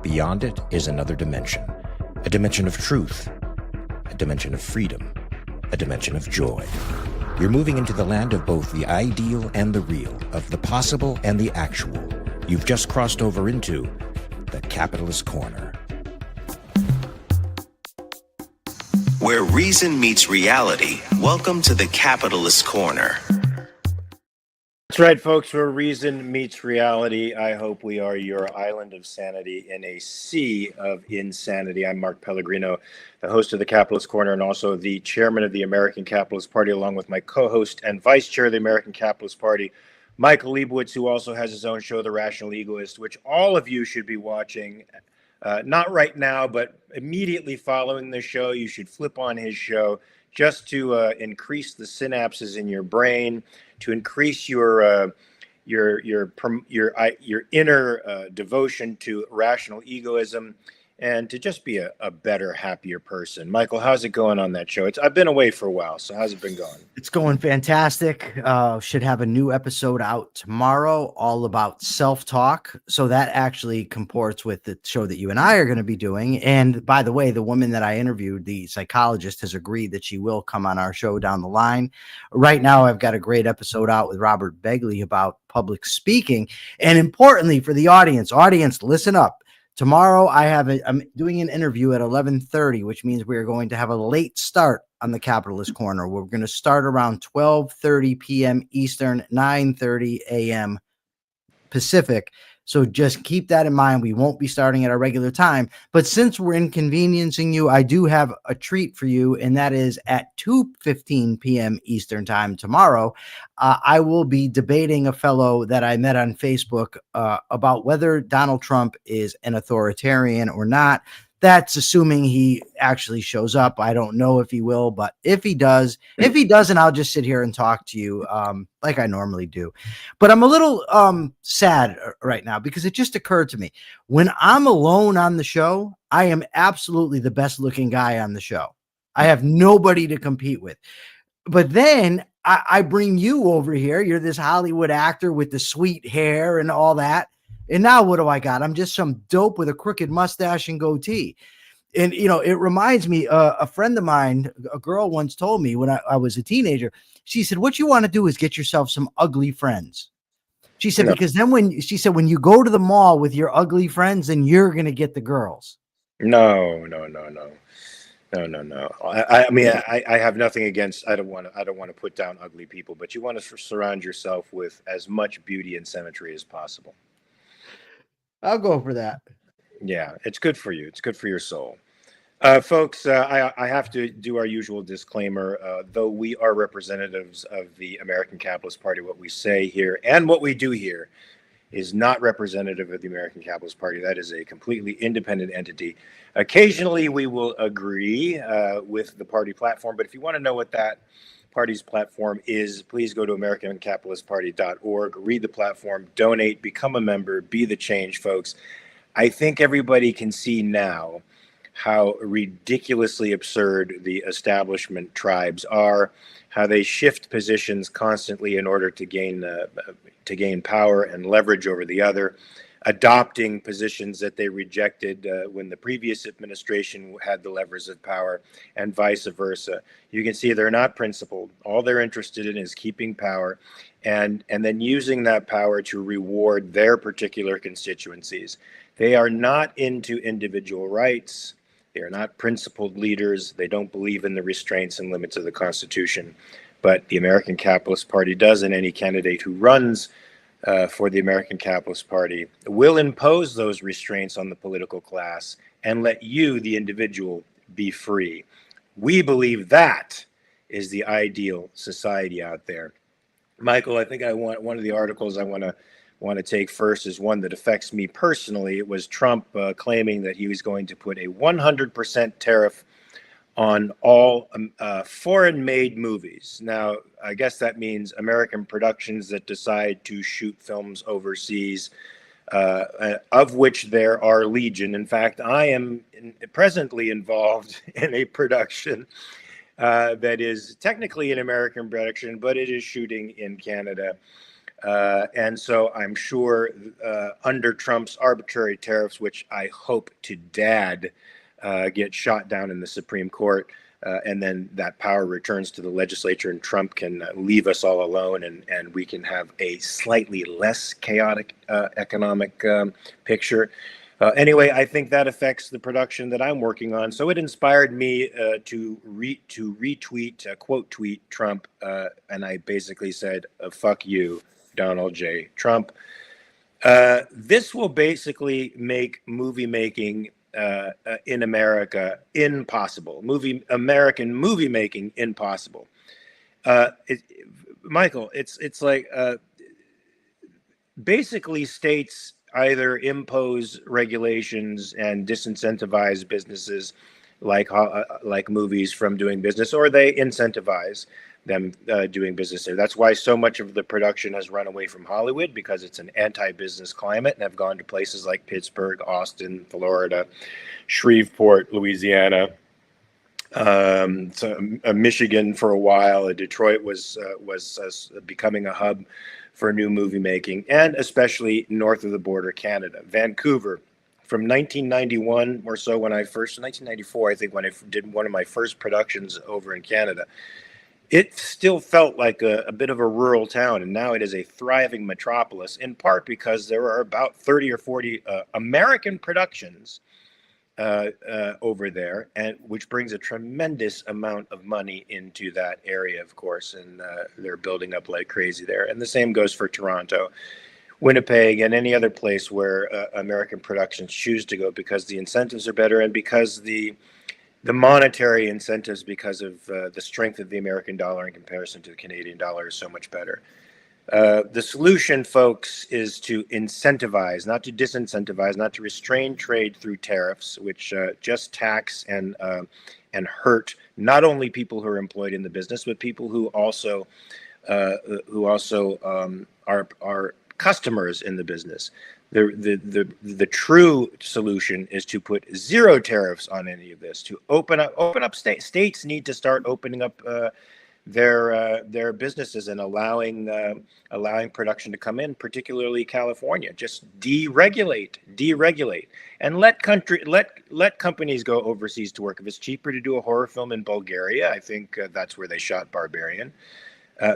Beyond it is another dimension, a dimension of truth, a dimension of freedom, a dimension of joy. You're moving into the land of both the ideal and the real, of the possible and the actual. You've just crossed over into the capitalist corner. Where reason meets reality, welcome to the capitalist corner. That's right, folks, where reason meets reality. I hope we are your island of sanity in a sea of insanity. I'm Mark Pellegrino, the host of the Capitalist Corner and also the chairman of the American Capitalist Party, along with my co-host and vice chair of the American Capitalist Party, Michael Leibowitz, who also has his own show, The Rational Egoist, which all of you should be watching. Not right now, but immediately following the show, you should flip on his show just to increase the synapses in your brain, to increase your inner devotion to rational egoism, and to just be a better, happier person. Michael, how's it going on that show? I've been away for a while, so how's it been going? It's going fantastic. Should have a new episode out tomorrow, all about self-talk. So that actually comports with the show that you and I are going to be doing. And by the way, the woman that I interviewed, the psychologist, has agreed that she will come on our show down the line. Right now, I've got a great episode out with Robert Begley about public speaking. And importantly for the audience, listen up. Tomorrow, I'm doing an interview at 11:30, which means we are going to have a late start on the Capitalist Corner. We're going to start around 12:30 p.m. Eastern, 9:30 a.m. Pacific. So just keep that in mind. We won't be starting at our regular time. But since we're inconveniencing you, I do have a treat for you, and that is at 2:15 p.m. Eastern time tomorrow. I will be debating a fellow that I met on Facebook about whether Donald Trump is an authoritarian or not. That's assuming he actually shows up. I don't know if he will, but if he doesn't, I'll just sit here and talk to you like I normally do. But I'm a little sad right now because it just occurred to me. When I'm alone on the show, I am absolutely the best looking guy on the show. I have nobody to compete with. But then I bring you over here. You're this Hollywood actor with the sweet hair and all that. And now what do I got? I'm just some dope with a crooked mustache and goatee. And, it reminds me, a friend of mine, a girl once told me when I was a teenager, she said, what you want to do is get yourself some ugly friends. She said, because then when you go to the mall with your ugly friends, then you're going to get the girls. No. I mean, I have nothing against. I don't want to put down ugly people, but you want to surround yourself with as much beauty and symmetry as possible. I'll go for that. Yeah, it's good for you. It's good for your soul. Folks, I have to do our usual disclaimer. Though we are representatives of the American Capitalist Party, what we say here and what we do here is not representative of the American Capitalist Party. That is a completely independent entity. Occasionally, we will agree with the party platform, but if you want to know what that party's platform is, please go to americancapitalistparty.org, read the platform, donate, become a member, be the change, folks. I think everybody can see now how ridiculously absurd the establishment tribes are, how they shift positions constantly in order to gain power and leverage over the other, adopting positions that they rejected when the previous administration had the levers of power, and vice versa. You can see they're not principled. All they're interested in is keeping power and then using that power to reward their particular constituencies. They are not into individual rights. They are not principled leaders. They don't believe in the restraints and limits of the Constitution. But the American Capitalist Party does, and any candidate who runs for the American Capitalist Party will impose those restraints on the political class and let you, the individual, be free. We believe that is the ideal society out there. Michael, I think one of the articles I want to take first is one that affects me personally. It was Trump claiming that he was going to put a 100% tariff on all foreign-made movies. Now, I guess that means American productions that decide to shoot films overseas, of which there are legion. In fact, I am presently involved in a production that is technically an American production, but it is shooting in Canada. And so I'm sure under Trump's arbitrary tariffs, which I hope to dad get shot down in the Supreme Court, and then that power returns to the legislature and Trump can leave us all alone, and we can have a slightly less chaotic economic picture. Anyway, I think that affects the production that I'm working on. So it inspired me to retweet, quote tweet Trump, and I basically said, "Fuck you, Donald J. Trump." This will basically make movie making in America impossible. American movie making impossible. Michael, it's like basically states either impose regulations and disincentivize businesses like movies from doing business, or they incentivize them doing business there. That's why so much of the production has run away from Hollywood, because it's an anti-business climate, and have gone to places like Pittsburgh, Austin, Florida, Shreveport, Louisiana, Michigan for a while. Detroit was becoming a hub for new movie making, and especially north of the border, Canada. Vancouver, from 1991 or so, 1994, I think, when I did one of my first productions over in Canada, it still felt like a bit of a rural town, and now it is a thriving metropolis, in part because there are about 30 or 40 American productions over there, and which brings a tremendous amount of money into that area, of course, and they're building up like crazy there. And the same goes for Toronto, Winnipeg, and any other place where American productions choose to go, because the incentives are better, and because the monetary incentives, because of the strength of the American dollar in comparison to the Canadian dollar, is so much better. The solution, folks, is to incentivize, not to disincentivize, not to restrain trade through tariffs, which just tax and hurt not only people who are employed in the business, but people who also are customers in the business. The true solution is to put zero tariffs on any of this. To open up states need to start opening up their businesses and allowing production to come in, particularly California. Just deregulate, and let companies go overseas to work. If it's cheaper to do a horror film in Bulgaria, I think that's where they shot Barbarian,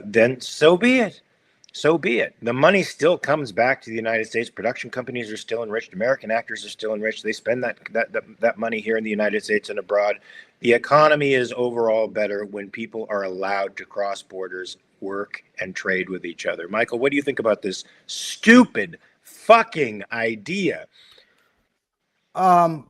then so be it. So be it. The money still comes back to the United States. Production companies are still enriched. American actors are still enriched. They spend that money here in the United States and abroad. The economy is overall better when people are allowed to cross borders, work, and trade with each other. Michael, what do you think about this stupid fucking idea? I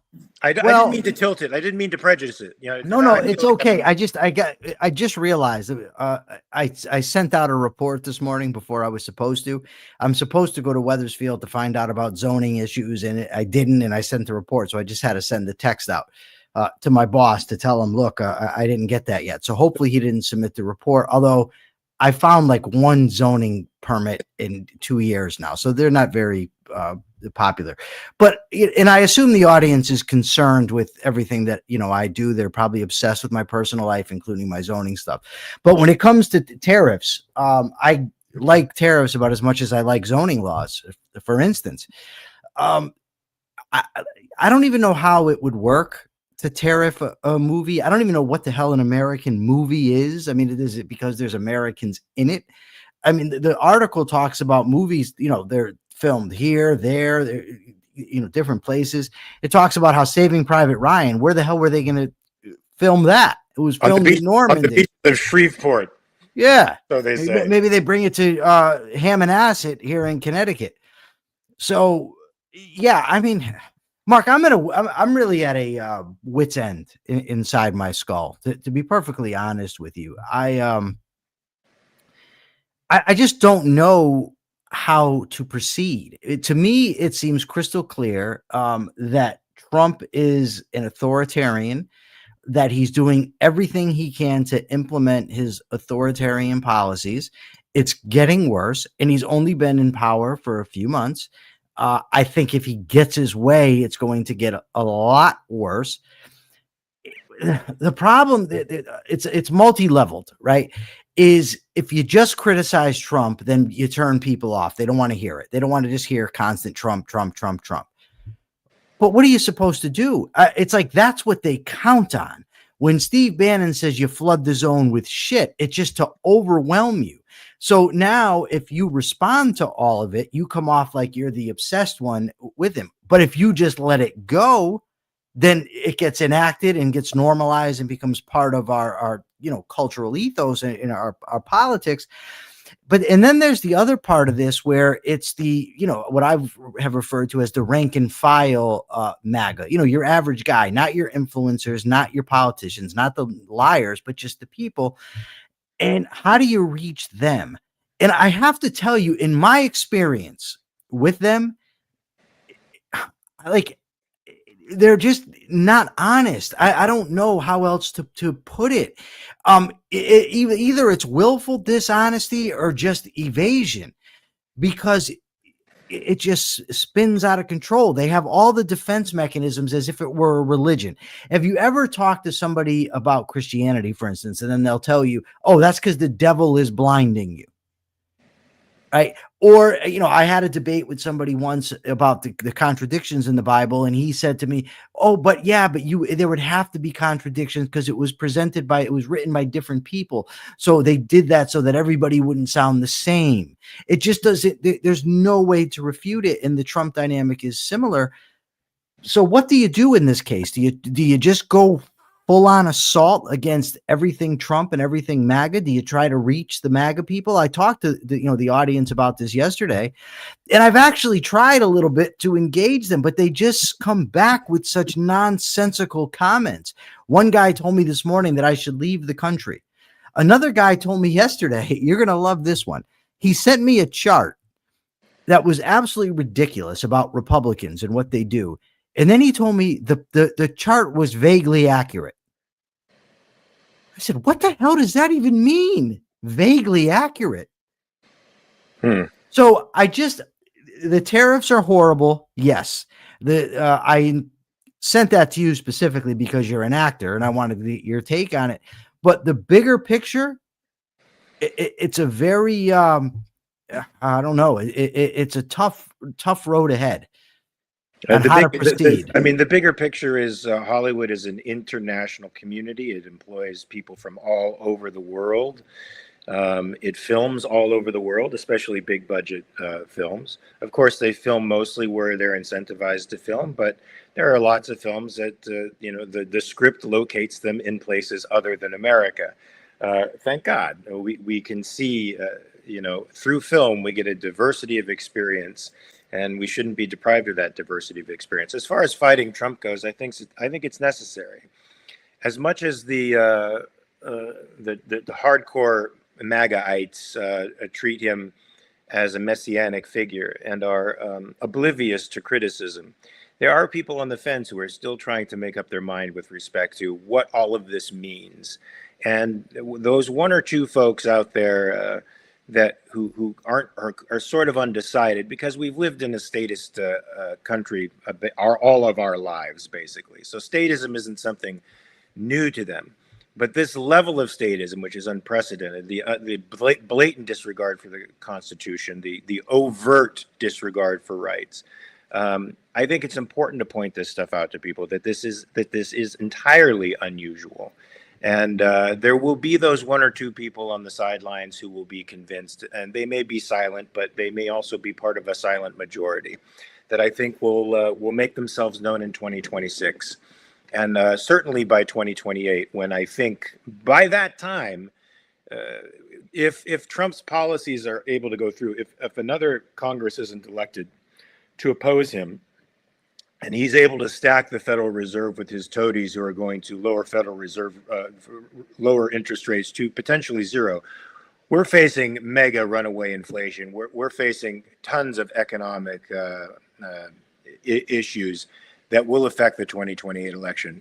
didn't mean to tilt it. I didn't mean to prejudice it. No, it's okay. I just realized I sent out a report this morning before I was supposed to. I'm supposed to go to Wethersfield to find out about zoning issues, and I didn't, and I sent the report. So I just had to send the text out to my boss to tell him, look, I didn't get that yet. So hopefully he didn't submit the report, although I found like one zoning permit in 2 years now. So they're not very popular, and I assume the audience is concerned with everything that, I do. They're probably obsessed with my personal life, including my zoning stuff. But when it comes to tariffs, I like tariffs about as much as I like zoning laws. For instance, I don't even know how it would work to tariff a movie. I don't even know what the hell an American movie is. I mean, is it because there's Americans in it? I mean, the article talks about movies, they're filmed here, there, different places. It talks about how Saving Private Ryan, where the hell were they going to film that? It was filmed in Normandy. On the beach of Shreveport. Yeah. So they say. Maybe they bring it to Hammonasset here in Connecticut. So, yeah, I mean, Mark, I'm really at a wit's end inside my skull, to be perfectly honest with you. I just don't know how to proceed. To me, it seems crystal clear that Trump is an authoritarian, that he's doing everything he can to implement his authoritarian policies. It's getting worse, and he's only been in power for a few months. I think if he gets his way, it's going to get a lot worse. the problem it's multi-leveled, right? Is if you just criticize Trump, then you turn people off. They don't want to hear it. They don't want to just hear constant Trump, Trump, Trump, Trump. But what are you supposed to do? It's like that's what they count on. When Steve Bannon says you flood the zone with shit, it's just to overwhelm you. So now if you respond to all of it, you come off like you're the obsessed one with him. But if you just let it go, then it gets enacted and gets normalized and becomes part of our cultural ethos and in our politics. But and then there's the other part of this where it's the what I have referred to as the rank and file MAGA, your average guy, not your influencers, not your politicians, not the liars, but just the people. And how do you reach them? And I have to tell you, in my experience with them, like, they're just not honest. I don't know how else to put it. Either it's willful dishonesty or just evasion, because it just spins out of control. They have all the defense mechanisms as if it were a religion. Have you ever talked to somebody about Christianity, for instance, and then they'll tell you, oh, that's because the devil is blinding you? Right. Or, I had a debate with somebody once about the contradictions in the Bible. And he said to me, oh, but there would have to be contradictions because it was written by different people. So they did that so that everybody wouldn't sound the same. It just doesn't, there's no way to refute it. And the Trump dynamic is similar. So what do you do in this case? Do you just go full on assault against everything Trump and everything MAGA? Do you try to reach the MAGA people? I talked to the audience about this yesterday, and I've actually tried a little bit to engage them, but they just come back with such nonsensical comments. One guy told me this morning that I should leave the country. Another guy told me yesterday, you're going to love this one. He sent me a chart that was absolutely ridiculous about Republicans and what they do. And then he told me the chart was vaguely accurate. I said, what the hell does that even mean? Vaguely accurate. So the tariffs are horrible. Yes. I sent that to you specifically because you're an actor and I wanted your take on it. But the bigger picture, it's a very, I don't know. It's a tough road ahead. The bigger picture is Hollywood is an international community. It employs people from all over the world. It films all over the world, especially big budget films. Of course, they film mostly where they're incentivized to film, but there are lots of films that, the script locates them in places other than America. Thank God. We can see, through film, we get a diversity of experience. And we shouldn't be deprived of that diversity of experience. As far as fighting Trump goes, I think it's necessary. As much as the hardcore MAGAites treat him as a messianic figure and are oblivious to criticism, there are people on the fence who are still trying to make up their mind with respect to what all of this means. And those one or two folks out there who are sort of undecided, because we've lived in a statist country all of our lives, basically. So statism isn't something new to them. But this level of statism, which is unprecedented, the blatant disregard for the Constitution, the overt disregard for rights, I think it's important to point this stuff out to people, that this is entirely unusual. And there will be those one or two people on the sidelines who will be convinced, and they may be silent, but they may also be part of a silent majority that I think will make themselves known in 2026. And certainly by 2028, when I think by that time, if Trump's policies are able to go through, if another Congress isn't elected to oppose him, and he's able to stack the Federal Reserve with his toadies who are going to lower Federal Reserve, lower interest rates to potentially zero. We're facing mega runaway inflation. We're facing tons of economic issues that will affect the 2028 election.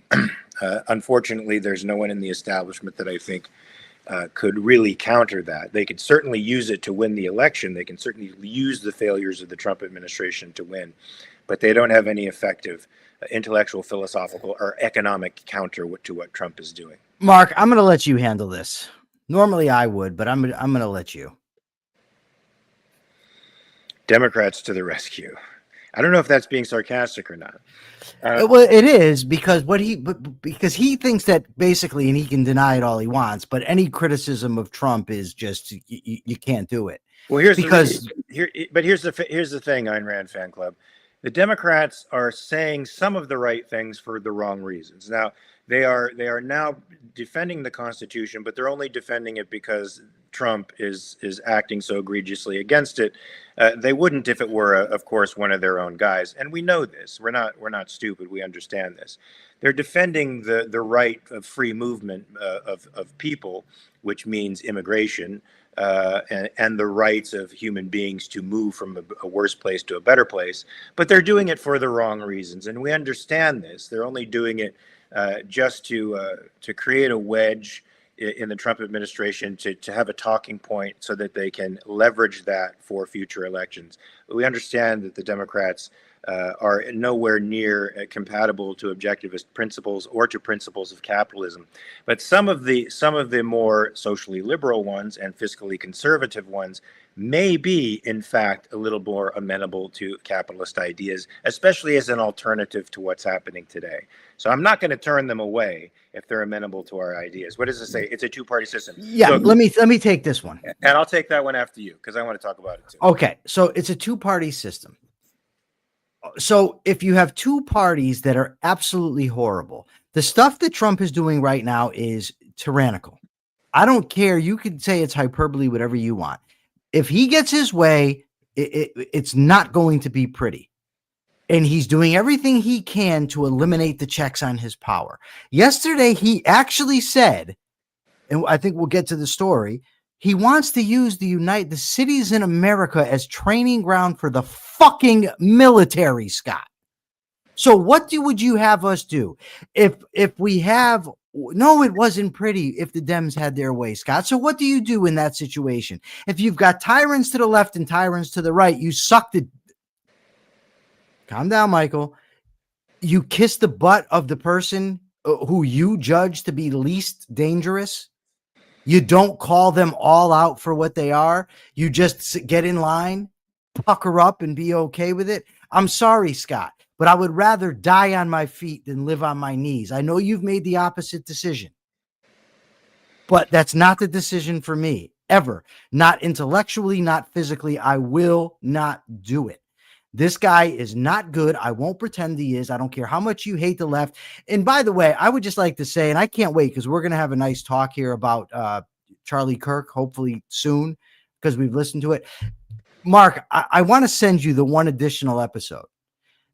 Unfortunately, there's no one in the establishment that I think could really counter that. They could certainly use it to win the election. They can certainly use the failures of the Trump administration to win. But they don't have any effective intellectual, philosophical, or economic counter to what Trump is doing. Mark, I'm going to let you handle this. Normally I would, but I'm going to let you. Democrats to the rescue. I don't know if that's being sarcastic or not. Well, it is because because he thinks that basically, and he can deny it all he wants, but any criticism of Trump is just you can't do it. Well, here's because here's the thing, Ayn Rand fan club. The Democrats are saying some of the right things for the wrong reasons. Now they are now defending the Constitution, but they're only defending it because Trump is acting so egregiously against it. They wouldn't if it were, of course, one of their own guys. And we know this. We're not stupid. We understand this. They're defending the right of free movement of people, which means immigration, and the rights of human beings to move from a worse place to a better place. But they're doing it for the wrong reasons, and we understand this. They're only doing it just to create a wedge in the Trump administration, to have a talking point so that they can leverage that for future elections. We understand that the Democrats are nowhere near compatible to objectivist principles or to principles of capitalism. But some of the more socially liberal ones and fiscally conservative ones may be, in fact, a little more amenable to capitalist ideas, especially as an alternative to what's happening today. So I'm not going to turn them away if they're amenable to our ideas. What does it say? It's a two-party system. Yeah, so, let me take this one. And I'll take that one after you, because I want to talk about it too. Okay, so it's a two-party system. So if you have two parties that are absolutely horrible, the stuff that Trump is doing right now is tyrannical. I don't care. You could say it's hyperbole, whatever you want. If he gets his way, it's not going to be pretty. And he's doing everything he can to eliminate the checks on his power. Yesterday, he actually said, and I think we'll get to the story, he wants to use the cities in America as training ground for the fucking military, Scott. So what would you have us do if we have? No, it wasn't pretty if the Dems had their way, Scott. So what do you do in that situation? If you've got tyrants to the left and tyrants to the right, you suck the. Calm down, Michael. You kiss the butt of the person who you judge to be least dangerous. You don't call them all out for what they are. You just get in line, pucker up, and be okay with it. I'm sorry, Scott, but I would rather die on my feet than live on my knees. I know you've made the opposite decision, but that's not the decision for me, ever. Not intellectually, not physically. I will not do it. This guy is not good. I won't pretend he is. I don't care how much you hate the left. And by the way, I would just like to say, and I can't wait because we're going to have a nice talk here about Charlie Kirk, hopefully soon, because we've listened to it. Mark, I want to send you the one additional episode,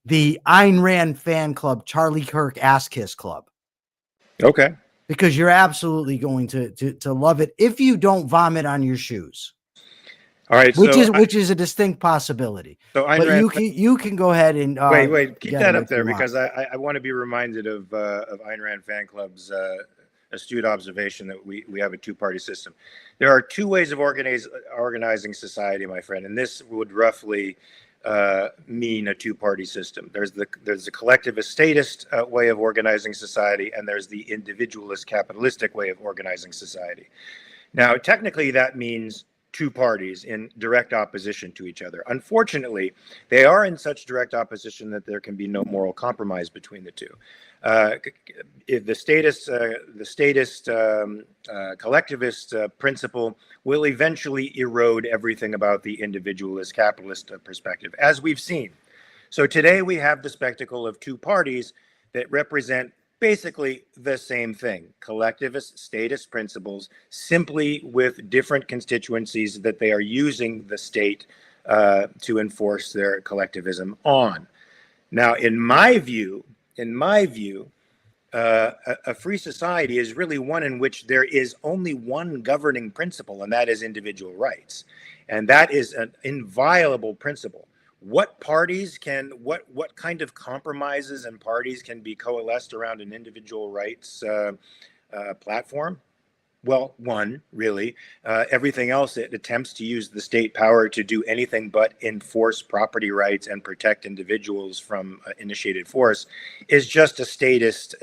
the Ayn Rand fan club, Charlie Kirk Ass Kiss Club. Okay. Because you're absolutely going to love it if you don't vomit on your shoes. All right, which is a distinct possibility. So but you can go ahead and wait, keep that up there because I want to be reminded of Ayn Rand fan club's astute observation that we have a two-party system. There are two ways of organizing society, my friend, and this would roughly mean a two-party system. There's the collectivist statist way of organizing society, and there's the individualist capitalistic way of organizing society. Now, technically, that means two parties in direct opposition to each other. Unfortunately, they are in such direct opposition that there can be no moral compromise between the two. If the statist collectivist principle will eventually erode everything about the individualist capitalist perspective, as we've seen. So today we have the spectacle of two parties that represent basically the same thing, collectivist statist principles, simply with different constituencies that they are using the state to enforce their collectivism on. Now, in my view, a free society is really one in which there is only one governing principle, and that is individual rights. And that is an inviolable principle. What kind of compromises and parties can be coalesced around an individual rights platform? well, one, really. Everything else, it attempts to use the state power to do anything but enforce property rights and protect individuals from initiated force, is just a statist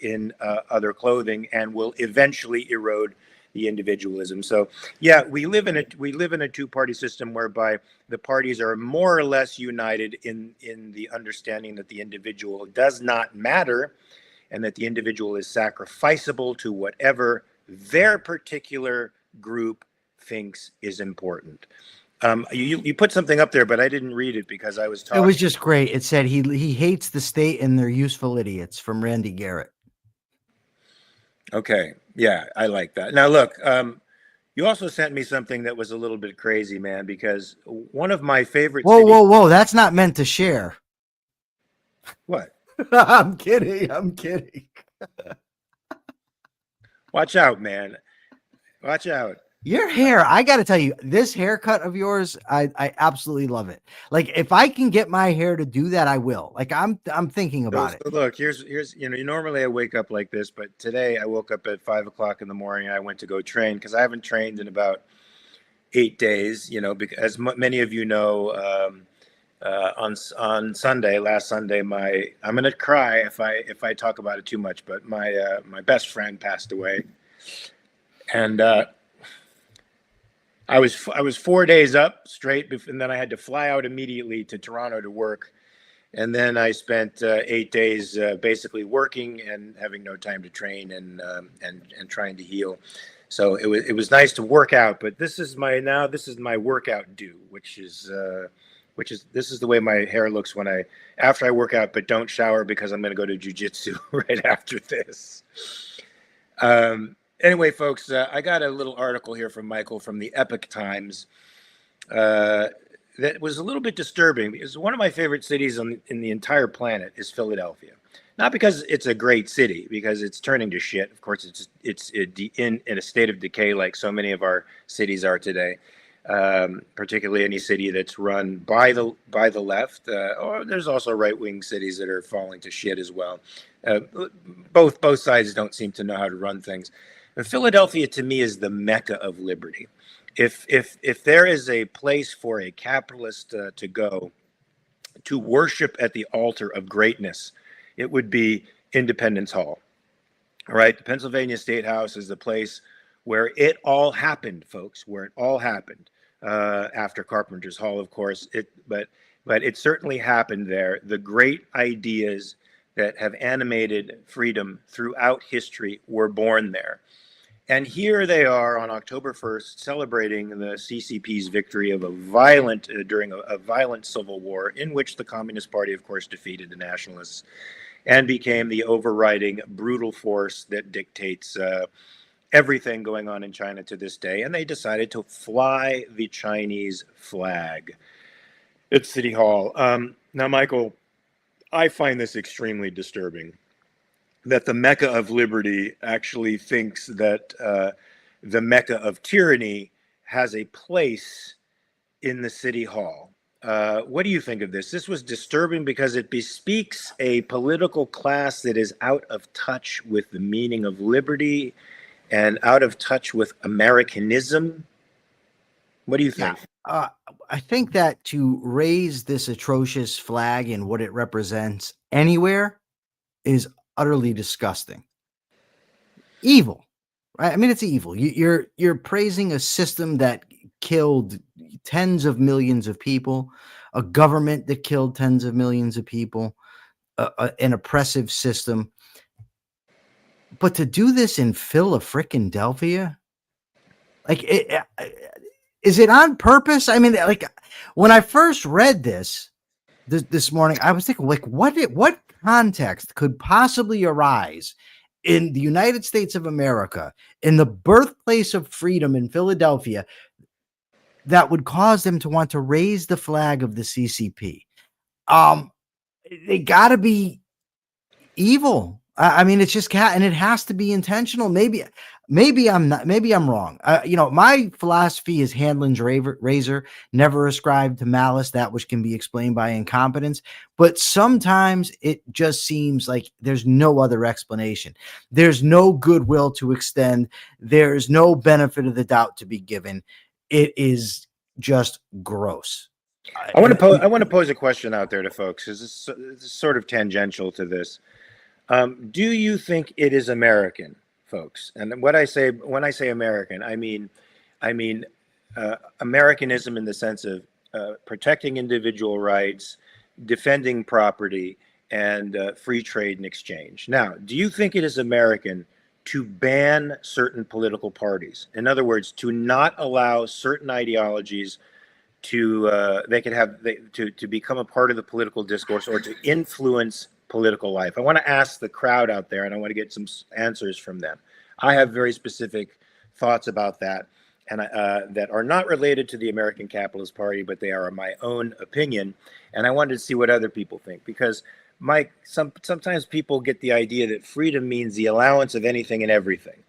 in other clothing, and will eventually erode the individualism. So, yeah, we live in a two-party system whereby the parties are more or less united in the understanding that the individual does not matter, and that the individual is sacrificable to whatever their particular group thinks is important. You put something up there, but I didn't read it because I was It talking. was just great. It said he hates the state and their useful idiots, from Randy Garrett. Okay, yeah, I like that. Now look, you also sent me something that was a little bit crazy, man, because one of my favorite Whoa, cities. whoa, whoa! That's not meant to share. What? I'm kidding. I'm kidding. Watch out, man. Watch out. Your hair, I got to tell you, this haircut of yours, I absolutely love it. Like, if I can get my hair to do that, I will. Like, I'm thinking about it. So look, here's normally I wake up like this, but today I woke up at 5 o'clock in the morning. I went to go train because I haven't trained in about 8 days. Because as many of you know, on Sunday, last Sunday, I'm gonna cry if I talk about it too much, but my best friend passed away, and I was 4 days up straight, and then I had to fly out immediately to Toronto to work, and then I spent 8 days basically working and having no time to train and trying to heal. So it was nice to work out, but this is my workout due, which is this is the way my hair looks after I work out, but don't shower because I'm going to go to jiu-jitsu right after this. Anyway, folks, I got a little article here from Michael from the Epoch Times that was a little bit disturbing, because one of my favorite cities in the entire planet is Philadelphia. Not because it's a great city, because it's turning to shit. Of course, it's in a state of decay, like so many of our cities are today. Particularly any city that's run by the left, or there's also right-wing cities that are falling to shit as well. Both sides don't seem to know how to run things. But Philadelphia, to me, is the mecca of liberty. If there is a place for a capitalist to go to worship at the altar of greatness, it would be Independence Hall. All right, the Pennsylvania State House is the place where it all happened, folks. Where it all happened after Carpenter's Hall, of course. But it certainly happened there. The great ideas that have animated freedom throughout history were born there. And here they are on October 1st, celebrating the CCP's victory of during a violent civil war in which the Communist Party, of course, defeated the Nationalists and became the overriding brutal force that dictates everything going on in China to this day. And they decided to fly the Chinese flag at City Hall. Now, Michael, I find this extremely disturbing, that the Mecca of liberty actually thinks that the Mecca of tyranny has a place in the City Hall. What do you think of this? This was disturbing because it bespeaks a political class that is out of touch with the meaning of liberty and out of touch with Americanism. What do you think? I think that to raise this atrocious flag and what it represents anywhere is utterly disgusting. Evil, right? I mean, it's evil. You're praising a system that killed tens of millions of people, a government that killed tens of millions of people, an oppressive system. But to do this in Philadelphia, like, is it on purpose? I mean, like, when I first read this morning, I was thinking, like, what context could possibly arise in the United States of America, in the birthplace of freedom in Philadelphia, that would cause them to want to raise the flag of the CCP? They got to be evil. I mean, it's just and it has to be intentional. Maybe maybe I'm not, maybe I'm wrong. My philosophy is Hanlon's razor, never ascribe to malice that which can be explained by incompetence. But sometimes it just seems like there's no other explanation. There's no goodwill to extend. There's no benefit of the doubt to be given. It is just gross. I want to pose a question out there to folks, because it's sort of tangential to this. Do you think it is American, folks? And when I say American, I mean Americanism in the sense of protecting individual rights, defending property, and free trade and exchange. Now, do you think it is American to ban certain political parties? In other words, to not allow certain ideologies to to become a part of the political discourse or to influence political life? I want to ask the crowd out there, and I want to get some answers from them. I have very specific thoughts about that, and that are not related to the American Capitalist Party, but they are my own opinion. And I wanted to see what other people think, because Mike, sometimes people get the idea that freedom means the allowance of anything and everything.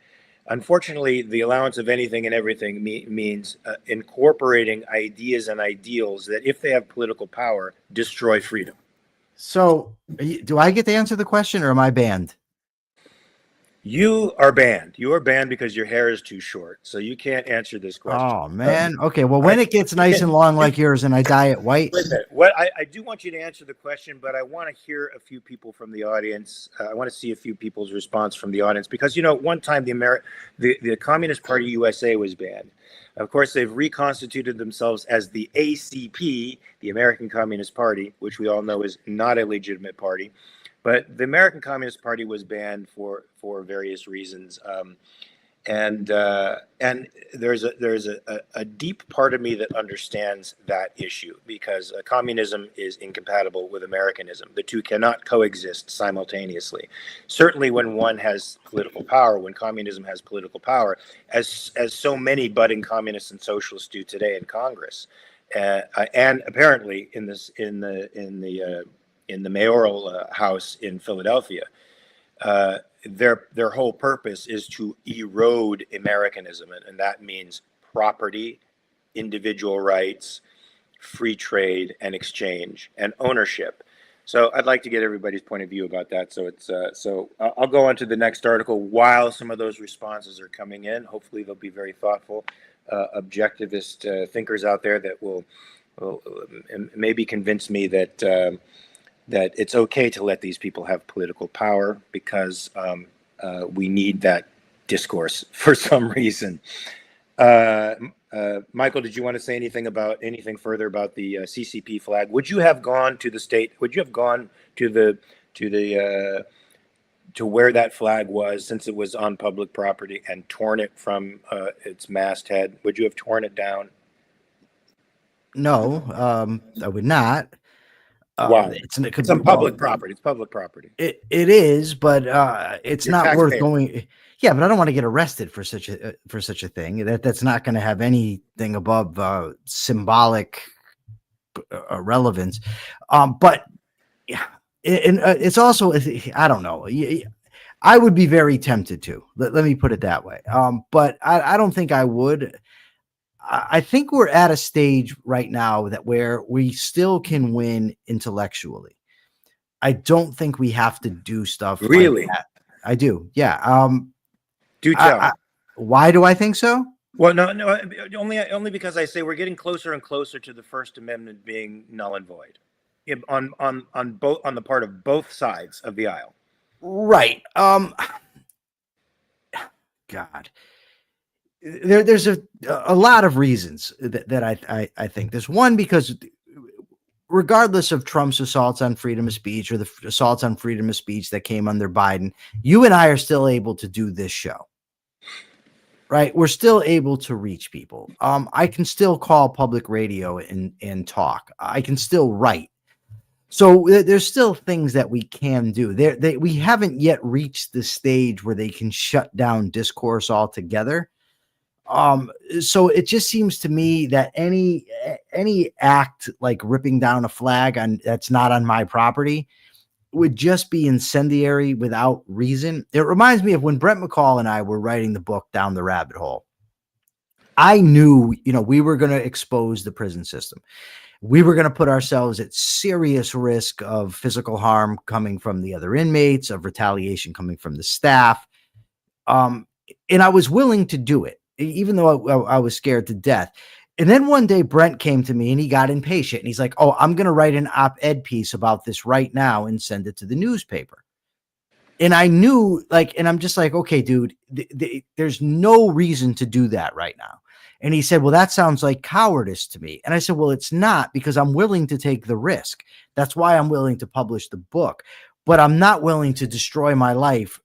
Unfortunately, the allowance of anything and everything means incorporating ideas and ideals that, if they have political power, destroy freedom. So, do I get to answer the question, or am I banned? You are banned. You are banned because your hair is too short, so you can't answer this question. Oh man. Okay. Well, when it gets nice and long like yours, and I dye it white. Wait a minute. What I do want you to answer the question, but I want to hear a few people from the audience. I want to see a few people's response from the audience, because one time the Communist Party USA was banned. Of course, they've reconstituted themselves as the ACP, the American Communist Party, which we all know is not a legitimate party. But the American Communist Party was banned for various reasons, and there's a deep part of me that understands that issue, because communism is incompatible with Americanism. The two cannot coexist simultaneously. Certainly, when one has political power, when communism has political power, as so many budding communists and socialists do today in Congress, and apparently in the mayoral house in Philadelphia, their whole purpose is to erode Americanism, and that means property, individual rights, free trade and exchange, and ownership. So I'd like to get everybody's point of view about that. So I'll go on to the next article while some of those responses are coming in. Hopefully they'll be very thoughtful, objectivist thinkers out there that will maybe convince me that it's okay to let these people have political power, because we need that discourse for some reason. Michael, did you want to say anything further about the CCP flag? Would you have gone to the state? Would you have gone to where that flag was, since it was on public property, and torn it from its masthead? Would you have torn it down? No, I would not. Why? It's on public property. It's public property. It is, but it's You're not worth taxpayer. going. Yeah, but I don't want to get arrested for such a thing. That's not going to have anything above symbolic relevance. But yeah, it's also, I don't know. I would be very tempted to. Let me put it that way. But I don't think I would. I think we're at a stage right now where we still can win intellectually. I don't think we have to do stuff. Really? Like that. I do. Yeah. Do tell. Why do I think so? Well, no, only because I say we're getting closer and closer to the First Amendment being null and void, on the part of both sides of the aisle. Right. God. There's a lot of reasons that I think this. One, because regardless of Trump's assaults on freedom of speech or the assaults on freedom of speech that came under Biden, you and I are still able to do this show, right? We're still able to reach people. I can still call public radio and talk. I can still write. So there's still things that we can do. We haven't yet reached the stage where they can shut down discourse altogether. So it just seems to me that any act like ripping down a flag that's not on my property would just be incendiary without reason. It reminds me of when Brent McCall and I were writing the book Down the Rabbit Hole. I knew, we were going to expose the prison system. We were going to put ourselves at serious risk of physical harm coming from the other inmates, of retaliation coming from the staff. And I was willing to do it, even though I was scared to death. And then one day Brent came to me and he got impatient and he's like, oh, I'm going to write an op-ed piece about this right now and send it to the newspaper. And I knew, and I'm just like, okay, dude, there's no reason to do that right now. And he said, well, that sounds like cowardice to me. And I said, well, it's not, because I'm willing to take the risk. That's why I'm willing to publish the book, but I'm not willing to destroy my life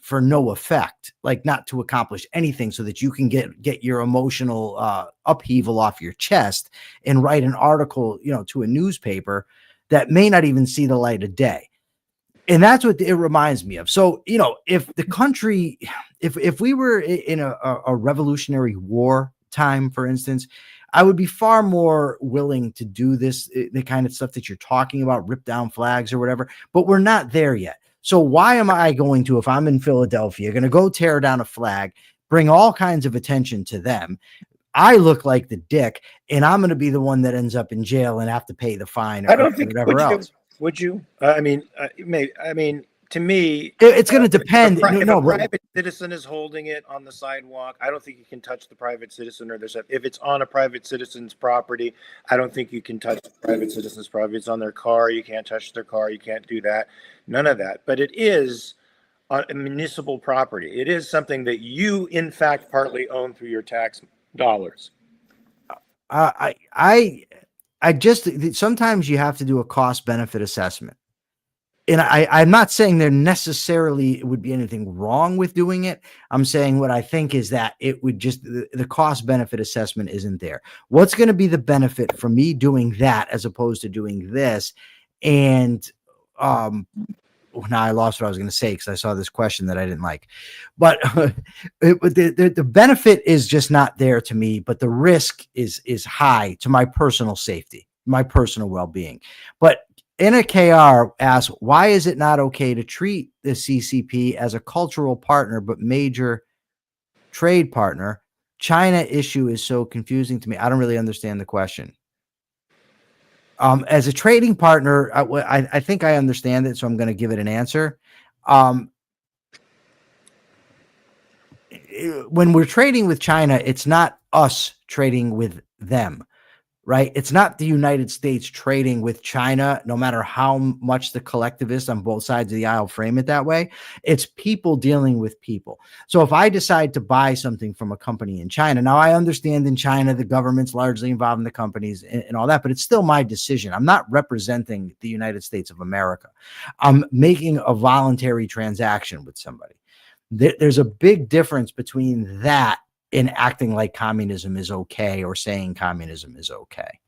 for no effect, not to accomplish anything, so that you can get your emotional upheaval off your chest and write an article, to a newspaper that may not even see the light of day. And that's what it reminds me of. So, if the country, if we were in a revolutionary war time, for instance, I would be far more willing to do this, the kind of stuff that you're talking about, rip down flags or whatever, but we're not there yet. So why am I going to, if I'm in Philadelphia, going to go tear down a flag, bring all kinds of attention to them? I look like the dick, and I'm going to be the one that ends up in jail and have to pay the fine or whatever else. Would you? Maybe. To me, it's going to depend. If a private citizen is holding it on the sidewalk, I don't think you can touch the private citizen or their stuff. If it's on a private citizen's property, I don't think you can touch the private citizen's property. If it's on their car, you can't touch their car. You can't do that. None of that. But it is on a municipal property. It is something that you, in fact, partly own through your tax dollars. I just, sometimes you have to do a cost benefit assessment. And I'm not saying there necessarily would be anything wrong with doing it. I'm saying what I think is that it would just, the cost benefit assessment isn't there. What's going to be the benefit for me doing that as opposed to doing this? And now I lost what I was going to say because I saw this question that I didn't like. But the benefit is just not there to me, but the risk is high to my personal safety, my personal well-being. But Anna KR asks, why is it not okay to treat the CCP as a cultural partner but major trade partner? China issue is so confusing to me. I don't really understand the question. As a trading partner, I think I understand it, so I'm going to give it an answer. When we're trading with China, it's not us trading with them. Right? It's not the United States trading with China, no matter how much the collectivists on both sides of the aisle frame it that way. It's people dealing with people. So if I decide to buy something from a company in China, now I understand in China, the government's largely involved in the companies and all that, but it's still my decision. I'm not representing the United States of America. I'm making a voluntary transaction with somebody. There's a big difference between that in acting like communism is okay or saying communism is okay.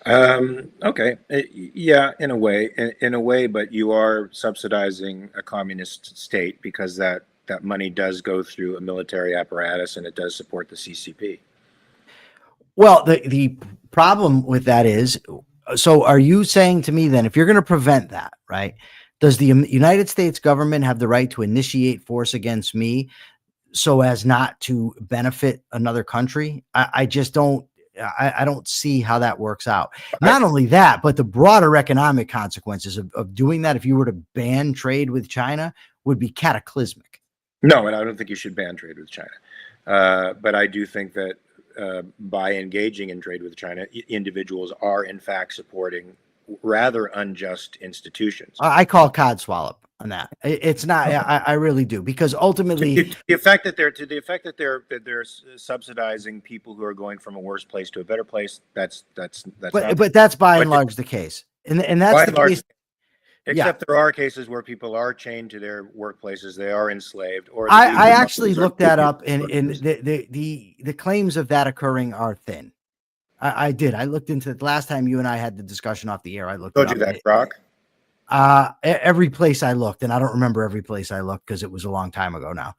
Okay. Yeah, in a way, but you are subsidizing a communist state because that money does go through a military apparatus and it does support the CCP. Well, the problem with that is, so are you saying to me then, if you're going to prevent that, right, does the United States government have the right to initiate force against me so as not to benefit another country? I just don't, I don't see how that works out. Not only that, but the broader economic consequences of doing that, if you were to ban trade with China, would be cataclysmic. No, and I don't think you should ban trade with China. But I do think that by engaging in trade with China, individuals are in fact supporting rather unjust institutions. I call codswallop on that. It's not. I really do, because ultimately, to the effect that they're subsidizing people who are going from a worse place to a better place. But that's by and large the case, and that's the case. Except there are cases where people are chained to their workplaces, they are enslaved. Or I actually looked that up, and the claims of that occurring are thin. I did. I looked into it the last time you and I had the discussion off the air. I looked. Told you that, Brock. Every place I looked, and I don't remember every place I looked because it was a long time ago now.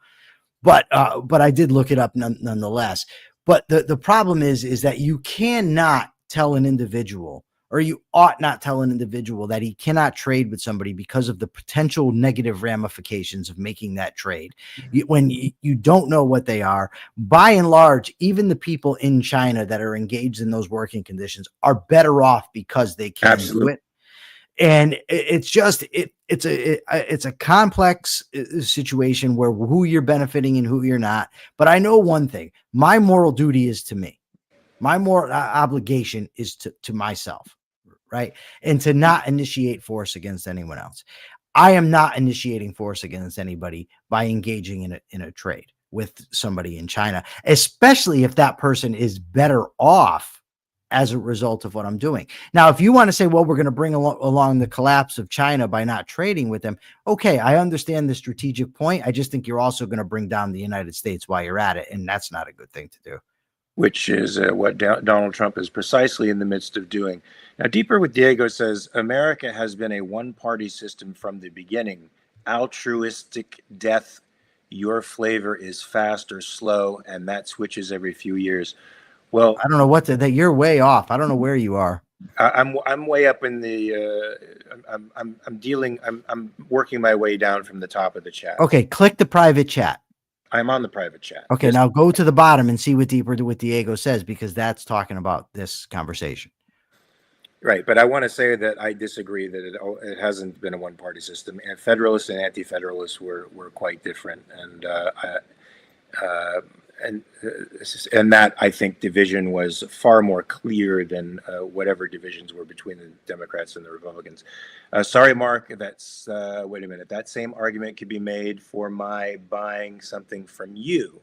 But I did look it up nonetheless. But the problem is that you cannot tell an individual or you ought not tell an individual that he cannot trade with somebody because of the potential negative ramifications of making that trade. When you don't know what they are, by and large, even the people in China that are engaged in those working conditions are better off because they can do it. And it's just it's a complex situation where who you're benefiting and who you're not. But I know one thing: my moral duty is to me. My moral obligation is to myself, right? And to not initiate force against anyone else. I am not initiating force against anybody by engaging in a trade with somebody in China, especially if that person is better off as a result of what I'm doing. Now, if you want to say, well, we're going to bring along the collapse of China by not trading with them. Okay. I understand the strategic point. I just think you're also going to bring down the United States while you're at it. And that's not a good thing to do. Which is what Donald Trump is precisely in the midst of doing. Now, Deeper with Diego says, America has been a one-party system from the beginning. Altruistic death. Your flavor is fast or slow, and that switches every few years. Well, I don't know what that you're way off. I don't know where you are. I'm way up in the. I'm working my way down from the top of the chat. Okay, click the private chat. I'm on the private chat. Okay, now go to the bottom and see what Deeper with Diego says, because that's talking about this conversation. Right, but I want to say that I disagree that it hasn't been a one-party system. And Federalists and Anti-Federalists were quite different, and that, I think, division was far more clear than whatever divisions were between the Democrats and the Republicans. Sorry, Mark, that's wait a minute. That same argument could be made for my buying something from you.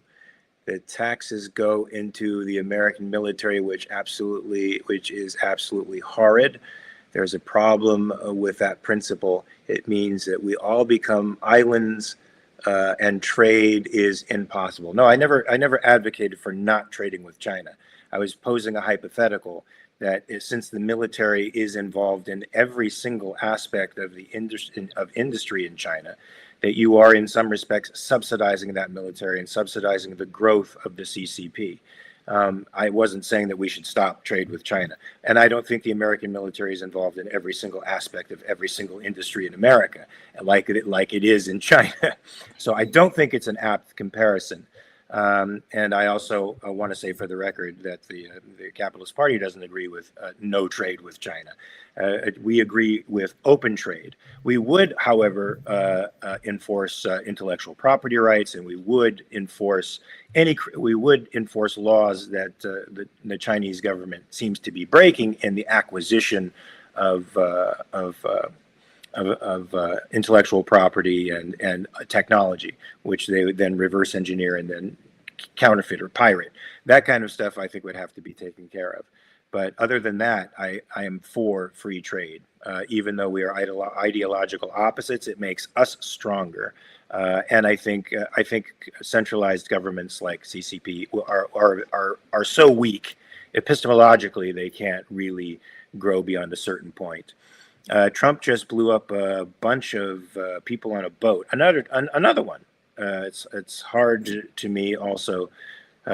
The taxes go into the American military, which is absolutely horrid. There's a problem with that principle. It means that we all become islands. And trade is impossible. No, I never advocated for not trading with China. I was posing a hypothetical that since the military is involved in every single aspect of the industry in China, that you are in some respects subsidizing that military and subsidizing the growth of the CCP. I wasn't saying that we should stop trade with China. And I don't think the American military is involved in every single aspect of every single industry in America, like it is in China. So I don't think it's an apt comparison. And I also want to say for the record that the Capitalist Party doesn't agree with no trade with China. We agree with open trade. We would, however, enforce intellectual property rights, and we would enforce laws that the Chinese government seems to be breaking in the acquisition of intellectual property and technology, which they would then reverse engineer and then counterfeit or pirate. That kind of stuff I think would have to be taken care of. But other than that, I am for free trade. Even though we are ideological opposites, it makes us stronger. And I think centralized governments like CCP are so weak epistemologically they can't really grow beyond a certain point. Trump just blew up a bunch of people on a boat. Another one. It's hard to me also.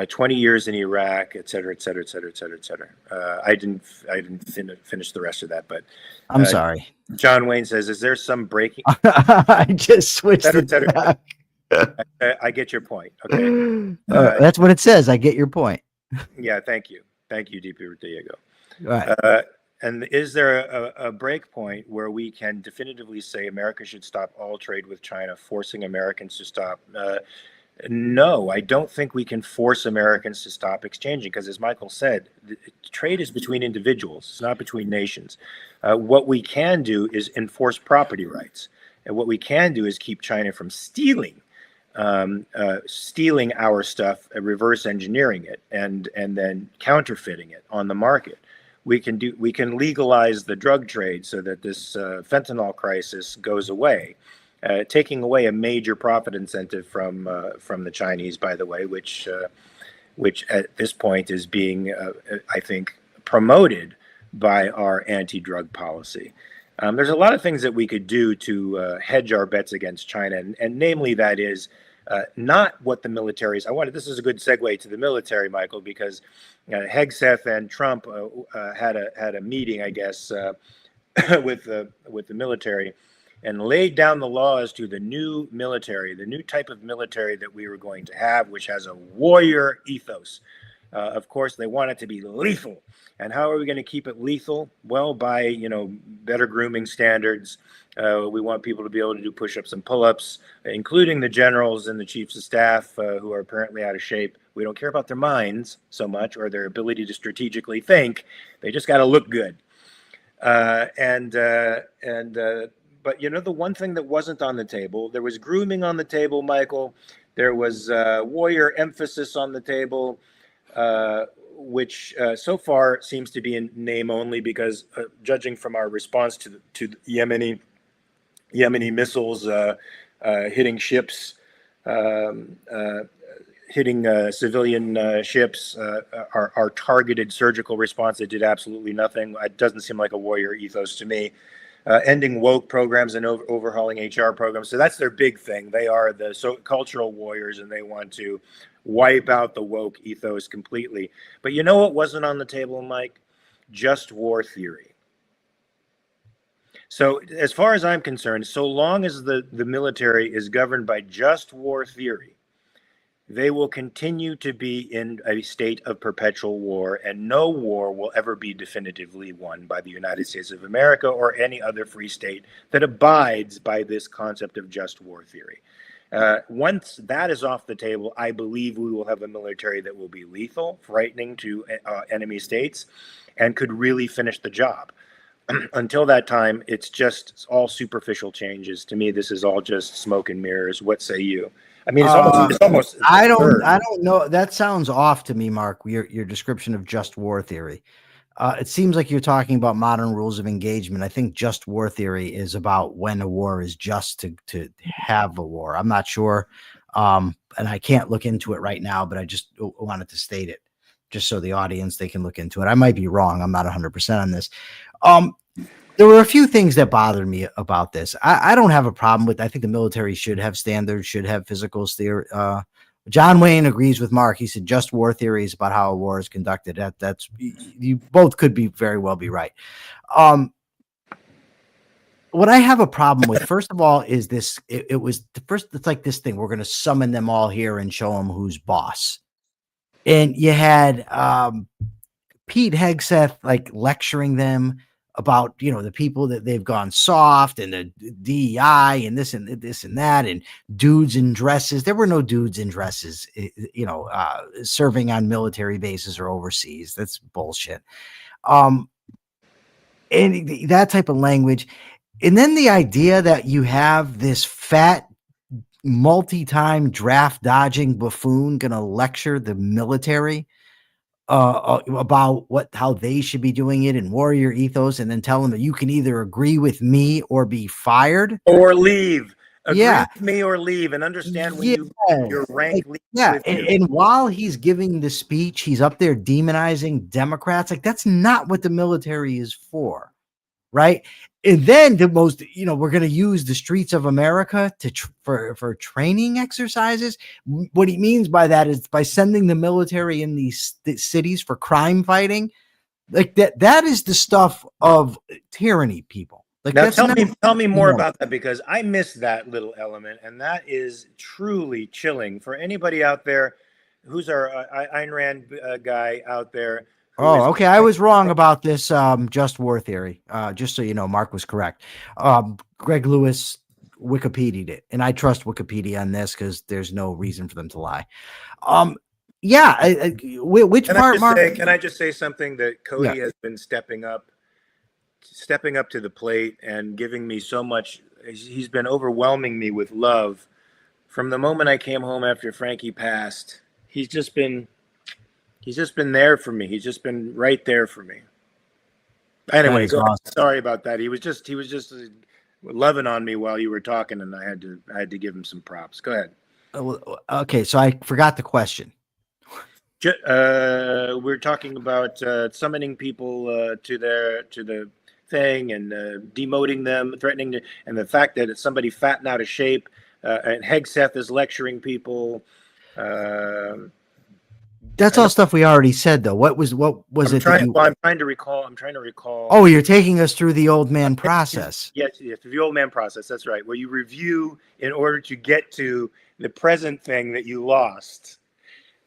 20 years in Iraq, et cetera, et cetera, et cetera, et cetera, et cetera. I didn't finish the rest of that, but I'm sorry. John Wayne says, "Is there some breaking?" I just switched it back. I get your point. Okay, that's what it says. I get your point. Yeah, thank you, Deeper Diego. Right. And is there a break point where we can definitively say America should stop all trade with China, forcing Americans to stop? No, I don't think we can force Americans to stop exchanging because, as Michael said, trade is between individuals. It's not between nations. What we can do is enforce property rights. And what we can do is keep China from stealing our stuff, reverse engineering it, and then counterfeiting it on the market. We can legalize the drug trade so that this fentanyl crisis goes away. Taking away a major profit incentive from the Chinese, by the way, which at this point is being, I think, promoted by our anti-drug policy. There's a lot of things that we could do to hedge our bets against China, and namely that is not what the military is. This is a good segue to the military, Michael, because Hegseth and Trump had a meeting, I guess, with the military, and laid down the laws to the new military, the new type of military that we were going to have, which has a warrior ethos. Of course, they want it to be lethal. And how are we going to keep it lethal? Well, by, better grooming standards. We want people to be able to do push-ups and pull-ups, including the generals and the chiefs of staff who are apparently out of shape. We don't care about their minds so much or their ability to strategically think. They just got to look good. But the one thing that wasn't on the table, there was grooming on the table, Michael. There was warrior emphasis on the table, which so far seems to be in name only, because judging from our response to Yemeni missiles hitting ships, hitting civilian ships, our targeted surgical response that did absolutely nothing. It doesn't seem like a warrior ethos to me. Ending woke programs and overhauling HR programs. So that's their big thing. They are the cultural warriors, and they want to wipe out the woke ethos completely. But you know what wasn't on the table, Mike? Just war theory. So as far as I'm concerned, so long as the military is governed by just war theory, they will continue to be in a state of perpetual war, and no war will ever be definitively won by the United States of America or any other free state that abides by this concept of just war theory. Once that is off the table, I believe we will have a military that will be lethal, frightening to enemy states, and could really finish the job. Until that time, it's just all superficial changes. To me, this is all just smoke and mirrors. What say you? I mean, it's almost. I don't know. That sounds off to me, Mark. Your description of just war theory. It seems like you're talking about modern rules of engagement. I think just war theory is about when a war is just to have a war. I'm not sure, and I can't look into it right now. But I just wanted to state it, just so the audience, they can look into it. I might be wrong. I'm not 100% on this. There were a few things that bothered me about this. I don't have a problem with. I think the military should have standards, should have physical theory. John Wayne agrees with Mark. He said just war theory is about how a war is conducted. That's you both could be very well be right. What I have a problem with, first of all, is this. It was the first. It's like this thing. We're going to summon them all here and show them who's boss. And you had Pete Hegseth lecturing them about, the people that they've gone soft, and the DEI and this and that, and dudes in dresses. There were no dudes in dresses, serving on military bases or overseas. That's bullshit. And that type of language. And then the idea that you have this fat, multi-time draft dodging buffoon going to lecture the military about how they should be doing it in warrior ethos, and then tell them that you can either agree with me or be fired or leave. Agree with me or leave, and understand when your rank leaves. Yeah, and while he's giving the speech, he's up there demonizing Democrats. That's not what the military is for, right? And then the most, we're going to use the streets of America for training exercises. What he means by that is by sending the military in these cities for crime fighting. That is the stuff of tyranny, people. Now tell me more about that, because I missed that little element, and that is truly chilling for anybody out there who's our Ayn Rand guy out there. Oh, okay. I was wrong about this just war theory. Just so you know, Mark was correct. Greg Lewis Wikipedia'd it, and I trust Wikipedia on this because there's no reason for them to lie. Which part, Mark? Can I just say something that Cody has been stepping up to the plate and giving me so much. He's been overwhelming me with love from the moment I came home after Frankie passed. He's just been there for me. He's just been right there for me. Anyway, awesome. Sorry about that. He was just loving on me while you were talking, and I had to give him some props. Go ahead. Okay, so I forgot the question. We're talking about summoning people to the thing, and demoting them, threatening to, and the fact that it's somebody fat and out of shape and Hegseth is lecturing people. That's all stuff we already said, though. What was it that you? Well, I'm trying to recall. I'm trying to recall. Oh, you're taking us through the old man process. Yes, the old man process. That's right. Where you review in order to get to the present thing that you lost.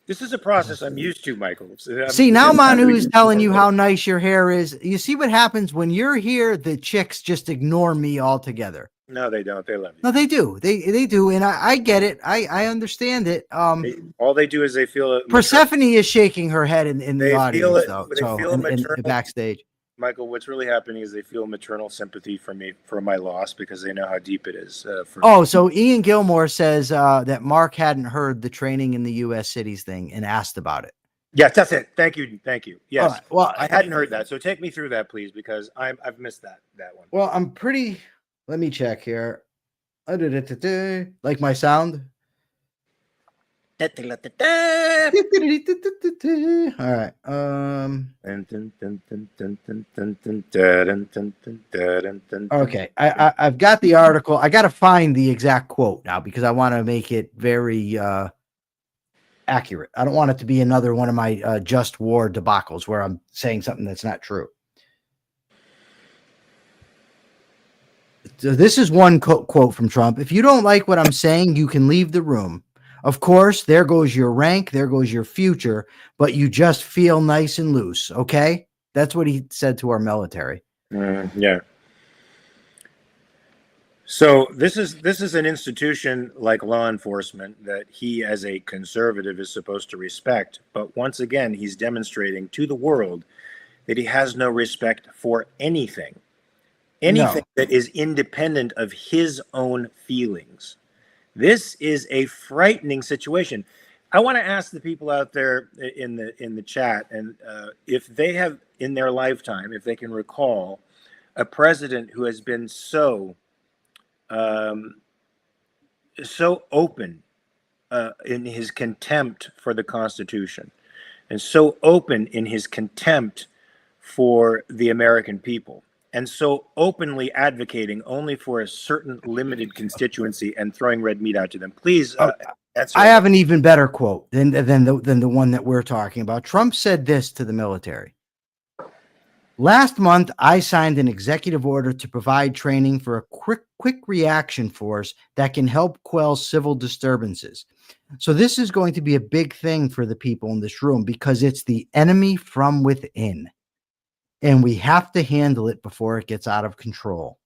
This is a process I'm used to, Michael. See, now Manu is telling you how nice your hair is. You see what happens when you're here? The chicks just ignore me altogether. No, they don't. They love you. No, they do. They do, and I get it. I understand it. All they do is they feel it. Persephone is shaking her head in the audience, though. They feel in the backstage. Michael, what's really happening is they feel maternal sympathy for me for my loss because they know how deep it is. So Ian Gilmore says that Mark hadn't heard the training in the U.S. cities thing and asked about it. Yes, that's it. Thank you. Yes. Right. Well, I hadn't heard that, so take me through that, please, because I've missed that one. Well, I'm pretty. Let me check here. Like my sound. All right. Okay. I've got the article. I got to find the exact quote now because I want to make it very accurate. I don't want it to be another one of my just war debacles where I'm saying something that's not true. So this is one quote from Trump. If you don't like what I'm saying, you can leave the room. Of course, there goes your rank, there goes your future, but you just feel nice and loose, okay? That's what he said to our military. Yeah. So this is an institution like law enforcement that he, as a conservative, is supposed to respect. But once again, he's demonstrating to the world that he has no respect for anything that is independent of his own feelings. This is a frightening situation. I want to ask the people out there in the chat, and if they have in their lifetime, if they can recall a president who has been so open in his contempt for the Constitution, and so open in his contempt for the American people, and so openly advocating only for a certain limited constituency and throwing red meat out to them. Please, I have an even better quote than the one that we're talking about. Trump said this to the military. Last month, I signed an executive order to provide training for a quick reaction force that can help quell civil disturbances. So this is going to be a big thing for the people in this room because it's the enemy from within. And we have to handle it before it gets out of control.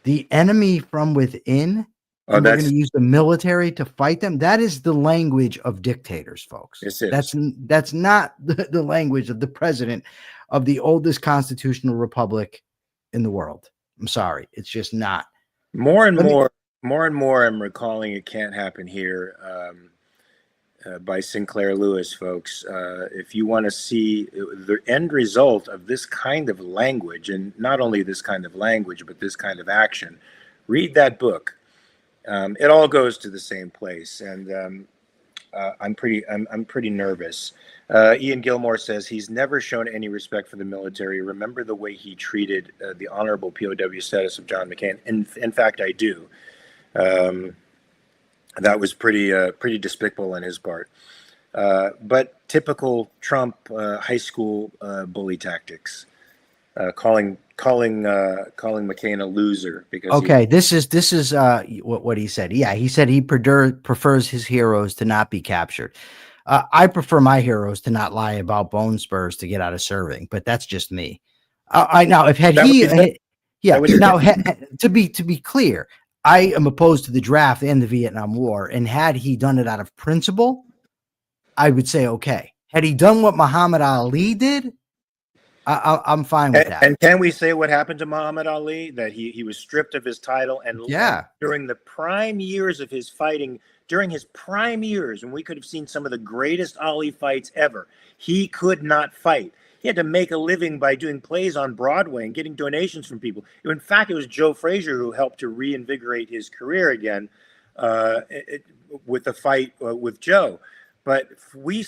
The enemy from within, and we're going to use the military to fight them. That is the language of dictators, folks. Yes, it is. That's not the language of the president of the oldest constitutional republic in the world. I'm sorry. It's just not. More and more, I'm recalling It Can't Happen Here by Sinclair Lewis, folks. If you want to see the end result of this kind of language, and not only this kind of language, but this kind of action, read that book. It all goes to the same place, and I'm pretty nervous. Ian Gilmore says he's never shown any respect for the military. Remember the way he treated the honorable POW status of John McCain. In fact, I do. That was pretty despicable on his part. But typical Trump high school bully tactics, calling McCain a loser because this is what he said. Yeah, he said he prefers his heroes to not be captured. I prefer my heroes to not lie about bone spurs to get out of serving, but that's just me. To be clear, I am opposed to the draft and the Vietnam War, and had he done it out of principle, I would say okay. Had he done what Muhammad Ali did, I'm fine with that. And can we say what happened to Muhammad Ali? That he was stripped of his title, and during the prime years of his fighting, during his prime years, when we could have seen some of the greatest Ali fights ever, he could not fight. He had to make a living by doing plays on Broadway and getting donations from people. In fact, it was Joe Frazier who helped to reinvigorate his career again with the fight with Joe. But we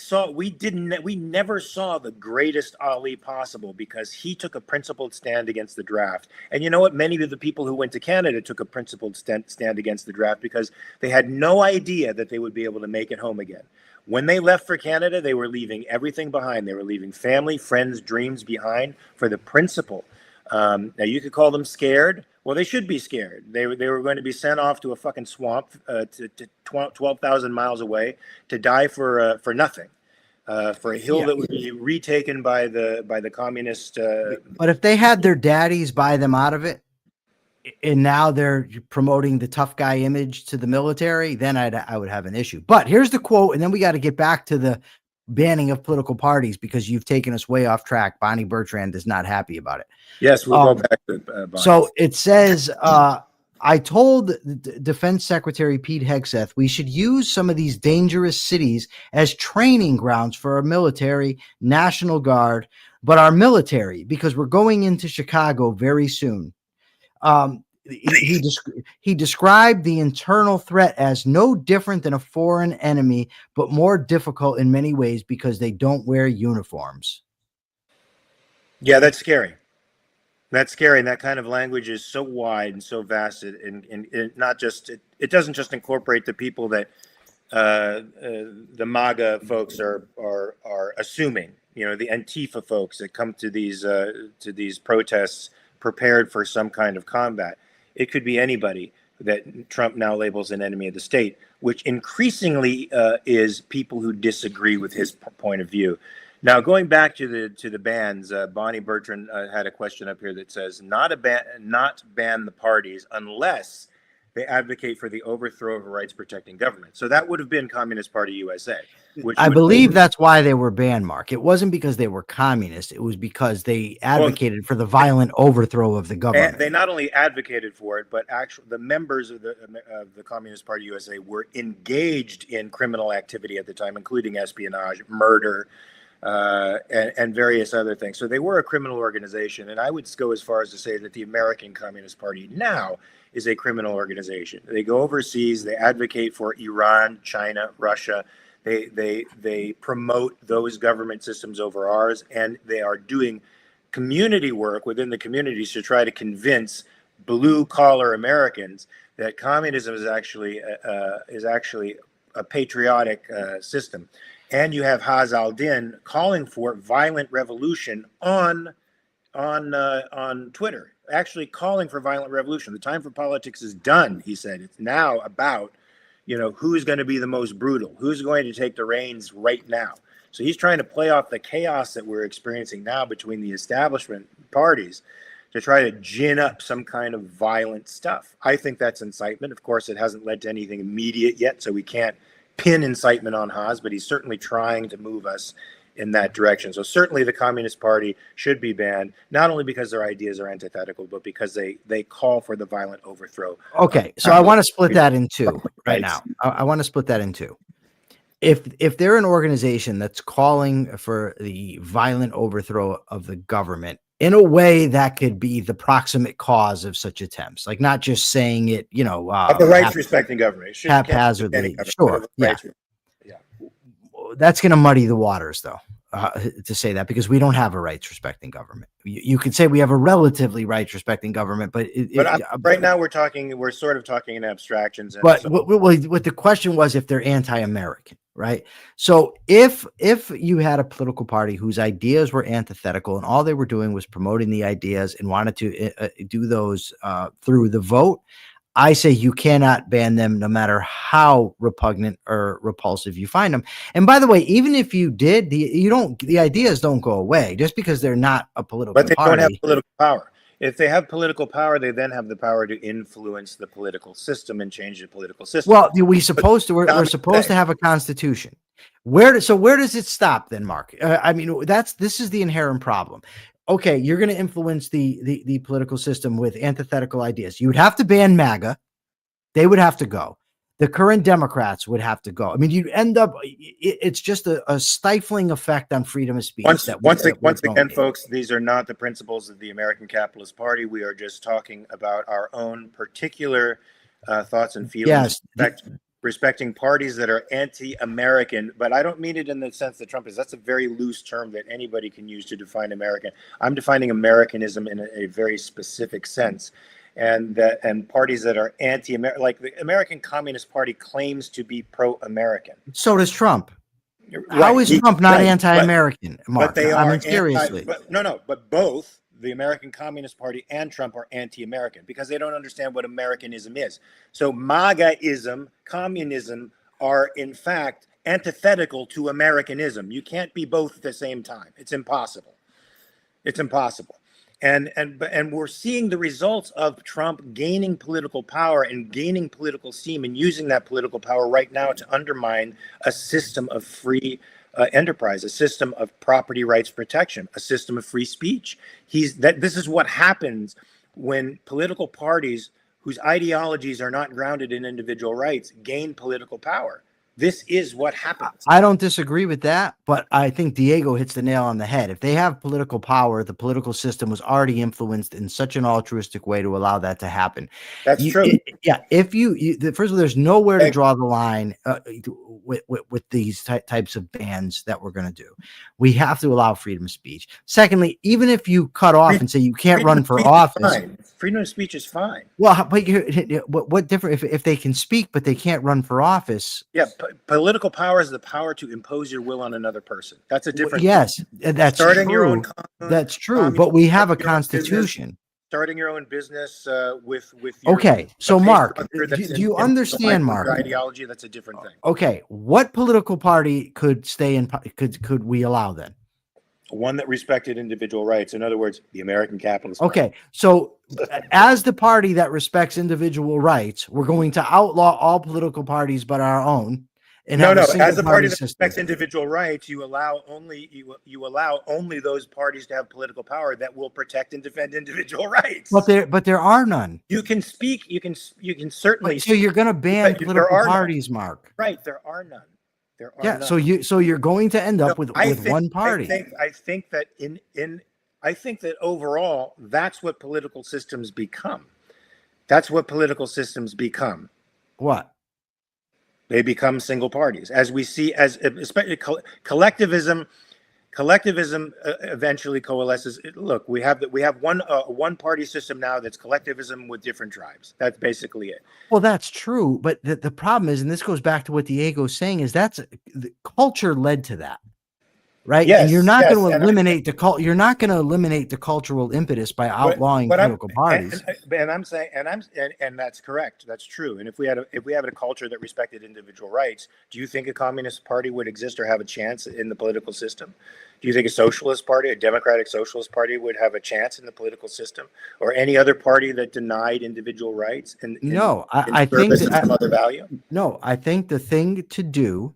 never saw the greatest Ali possible because he took a principled stand against the draft. And you know what? Many of the people who went to Canada took a principled stand against the draft because they had no idea that they would be able to make it home again. When they left for Canada, they were leaving everything behind. They were leaving family, friends, dreams behind for the principle. Now, you could call them scared. Well, they should be scared. They were going to be sent off to a fucking swamp to 12,000 miles away to die for nothing, for a hill that would be retaken by the communist. But if they had their daddies buy them out of it, and now they're promoting the tough guy image to the military, then I would have an issue. But here's the quote, and then we got to get back to the banning of political parties because you've taken us way off track. Bonnie Bertrand is not happy about it. Yes, we'll go back to Bonnie. So it says, I told Defense Secretary Pete Hegseth we should use some of these dangerous cities as training grounds for our military, National Guard, but our military, because we're going into Chicago very soon. He described the internal threat as no different than a foreign enemy, but more difficult in many ways because they don't wear uniforms. Yeah, that's scary. That's scary. And that kind of language is so wide and so vast. And not just, it doesn't just incorporate the people that the MAGA folks are assuming, you know, the Antifa folks that come to these protests prepared for some kind of combat. It could be anybody that Trump now labels an enemy of the state, which increasingly is people who disagree with his point of view. Now, going back to the bans, Bonnie Bertrand had a question up here that says not ban the parties unless they advocate for the overthrow of a rights-protecting government. So that would have been Communist Party USA. Which I believe that's why they were banned, Mark. It wasn't because they were communist. It was because they advocated for the violent overthrow of the government. They not only advocated for it, but actually the members of the Communist Party USA were engaged in criminal activity at the time, including espionage, murder, and various other things. So they were a criminal organization. And I would go as far as to say that the American Communist Party now is a criminal organization. They go overseas, they advocate for Iran, China, Russia. They promote those government systems over ours, and they are doing community work within the communities to try to convince blue-collar Americans that communism is actually a patriotic system. And you have Haz al-Din calling for violent revolution on Twitter, actually calling for violent revolution. The time for politics is done, he said. It's now about, you know, who's going to be the most brutal, who's going to take the reins right now. So he's trying to play off the chaos that we're experiencing now between the establishment parties to try to gin up some kind of violent stuff. I think that's incitement. Of course, it hasn't led to anything immediate yet, so we can't pin incitement on Haas, but he's certainly trying to move us in that direction. So certainly the Communist Party should be banned, not only because their ideas are antithetical, but because they call for the violent overthrow. Okay, so I want to split that in two right now. I want to split that in two. If they're an organization that's calling for the violent overthrow of the government in a way that could be the proximate cause of such attempts, like not just saying it, you know, of the rights respecting government, haphazardly, sure, yeah. That's going to muddy the waters, though, to say that, because we don't have a rights-respecting government. You could say we have a relatively rights-respecting government, but right now we're sort of talking in abstractions. But what the question was, if they're anti-American, right? So if you had a political party whose ideas were antithetical and all they were doing was promoting the ideas and wanted to do those through the vote, I say you cannot ban them no matter how repugnant or repulsive you find them. And by the way, even if you did, the ideas don't go away just because they're not a political party. But they don't have political power. If they have political power, they then have the power to influence the political system and change the political system. Well, we're supposed to have a constitution. Where does it stop then, Mark? I mean, this is the inherent problem. Okay, you're going to influence the political system with antithetical ideas. You would have to ban MAGA. They would have to go. The current Democrats would have to go. I mean, you'd end up, it's just a stifling effect on freedom of speech. Once again, folks, these are not the principles of the American Capitalist Party. We are just talking about our own particular thoughts and feelings. Yes. respecting parties that are anti-American, but I don't mean it in the sense that Trump is. That's a very loose term that anybody can use to define American. I'm defining Americanism in a very specific sense, and parties that are anti-American, like the American Communist Party claims to be pro-American. So does Trump. Right. How is Trump not right. anti-American, Mark? But they I are mean, seriously. But both the American Communist Party and Trump are anti-American because they don't understand what Americanism is. So MAGAism, communism are in fact antithetical to Americanism. You can't be both at the same time. It's impossible. It's impossible. And we're seeing the results of Trump gaining political power and gaining political steam and using that political power right now to undermine a system of free enterprise, a system of property rights protection, a system of free speech. This is what happens when political parties whose ideologies are not grounded in individual rights gain political power. This is what happens. I don't disagree with that, but I think Diego hits the nail on the head. If they have political power, the political system was already influenced in such an altruistic way to allow that to happen. That's true. If first of all, there's nowhere to draw the line with these types of bans that we're going to do. We have to allow freedom of speech. Secondly, even if you cut off and say you can't run for office, freedom of speech is fine. Well, but what different if they can speak but they can't run for office? Yeah, political power is the power to impose your will on another person. That's a different. Yes, that's starting true. Your own that's true. But we have a constitution. Starting your own business with your okay. So, Mark, do you understand, Mark? Mark? Ideology, that's a different thing. Okay, what political party could stay in? Could we allow then? One that respected individual rights. In other words, the American Capitalist Party. Okay, so as the party that respects individual rights, we're going to outlaw all political parties but our own. And no. As the party that respects individual rights, you allow only those parties to have political power that will protect and defend individual rights. But there are none. You can speak. You can certainly. So you're going to ban political parties, none. Mark? Right. There are none. None. So you're going to end up with one party. I think that overall, that's what political systems become. That's what political systems become. What? They become single parties, as we see, as especially collectivism. Collectivism eventually coalesces. Look, we have one party system now that's collectivism with different tribes. That's basically it. Well, that's true, but the problem is, and this goes back to what Diego's saying, is that's the culture led to that. Right. Yes, and you're not going to eliminate You're not going to eliminate the cultural impetus by outlawing political parties. And that's correct. That's true. And if we had a culture that respected individual rights, do you think a communist party would exist or have a chance in the political system? Do you think a socialist party, a democratic socialist party, would have a chance in the political system, or any other party that denied individual rights? I think some other value. No, I think the thing to do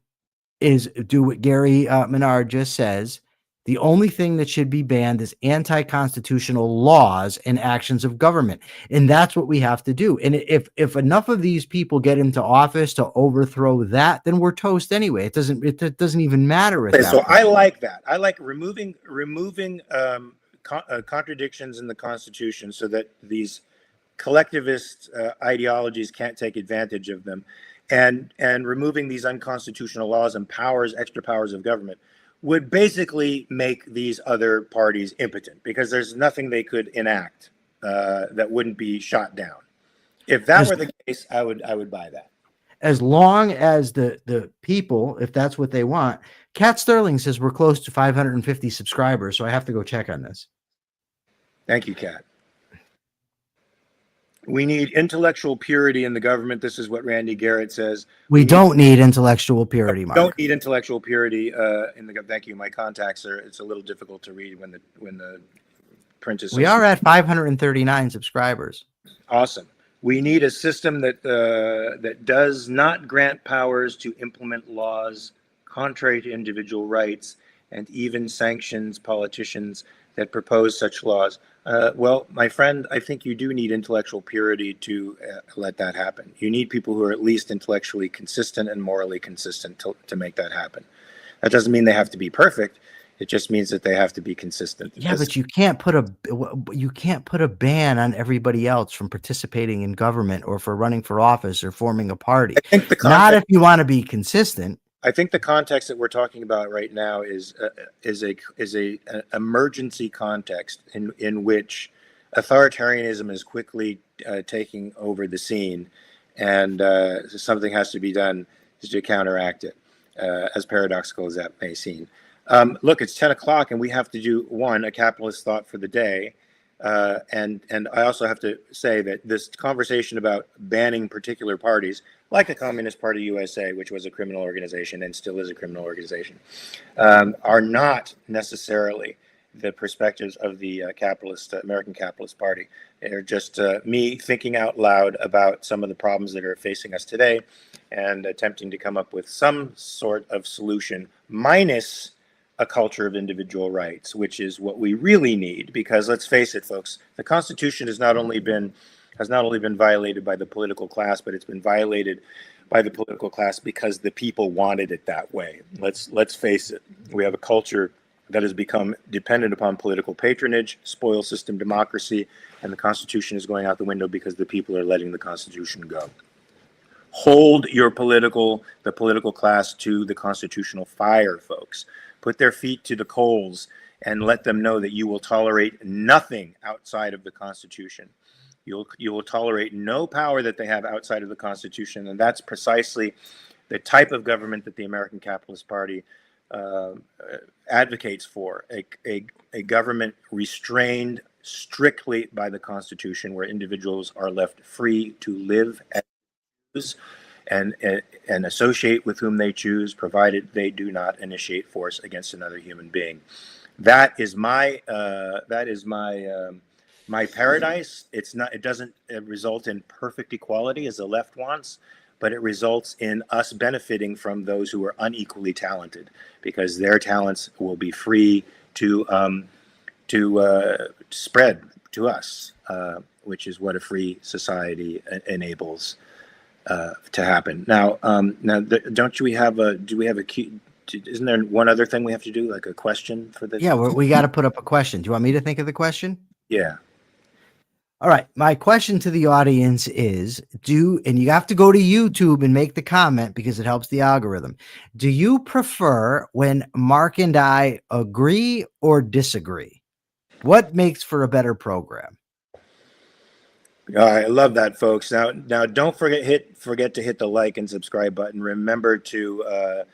is do what Gary Menard just says. The only thing that should be banned is anti-constitutional laws and actions of government. And that's what we have to do. And if enough of these people get into office to overthrow that, then we're toast anyway. It doesn't even matter. I like that. I like removing contradictions in the Constitution so that these collectivist ideologies can't take advantage of them. And removing these unconstitutional laws and extra powers of government would basically make these other parties impotent, because there's nothing they could enact that wouldn't be shot down. If that were the case, I would buy that. As long as the people, if that's what they want. Kat Sterling says we're close to 550 subscribers, so I have to go check on this. Thank you, Kat. We need intellectual purity in the government. This is what Randy Garrett says. We don't need intellectual purity, Mark. Don't need intellectual purity in the government. Thank you. My contacts it's a little difficult to read when the print is. We are at 539 subscribers. Awesome. We need a system that does not grant powers to implement laws contrary to individual rights, and even sanctions politicians that propose such laws. Well, my friend, I think you do need intellectual purity to let that happen. You need people who are at least intellectually consistent and morally consistent to make that happen. That doesn't mean they have to be perfect. It just means that they have to be consistent. Yeah, but you can't put a ban on everybody else from participating in government or for running for office or forming a party. I think the Not if you want to be consistent. I think the context that we're talking about right now is a emergency context in which authoritarianism is quickly taking over the scene, and something has to be done to counteract it, as paradoxical as that may seem. Look, it's 10 o'clock, and we have to do a capitalist thought for the day. And I also have to say that this conversation about banning particular parties, like the Communist Party USA, which was a criminal organization and still is a criminal organization, are not necessarily the perspectives of the American Capitalist Party. They're just me thinking out loud about some of the problems that are facing us today and attempting to come up with some sort of solution, minus a culture of individual rights, which is what we really need. Because let's face it, folks, the Constitution has not only been violated by the political class, but it's been violated by the political class because the people wanted it that way. Let's face it. We have a culture that has become dependent upon political patronage, spoil system democracy, and the Constitution is going out the window because the people are letting the Constitution go. Hold the political class to the constitutional fire, folks. Put their feet to the coals and let them know that you will tolerate nothing outside of the Constitution. You will tolerate no power that they have outside of the Constitution, and that's precisely the type of government that the American Capitalist Party advocates for. A government restrained strictly by the Constitution, where individuals are left free to live as they choose and associate with whom they choose, provided they do not initiate force against another human being. That is my my paradise. It doesn't result in perfect equality as the left wants, but it results in us benefiting from those who are unequally talented, because their talents will be free to spread to us, which is what a free society enables to happen. Now, do we have a key? Isn't there one other thing we have to do, like a question for this? Yeah, we got to put up a question. Do you want me to think of the question? Yeah. All right. My question to the audience is, and you have to go to YouTube and make the comment because it helps the algorithm. Do you prefer when Mark and I agree or disagree? What makes for a better program? I love that, folks. Now, don't forget to hit the like and subscribe button. Remember to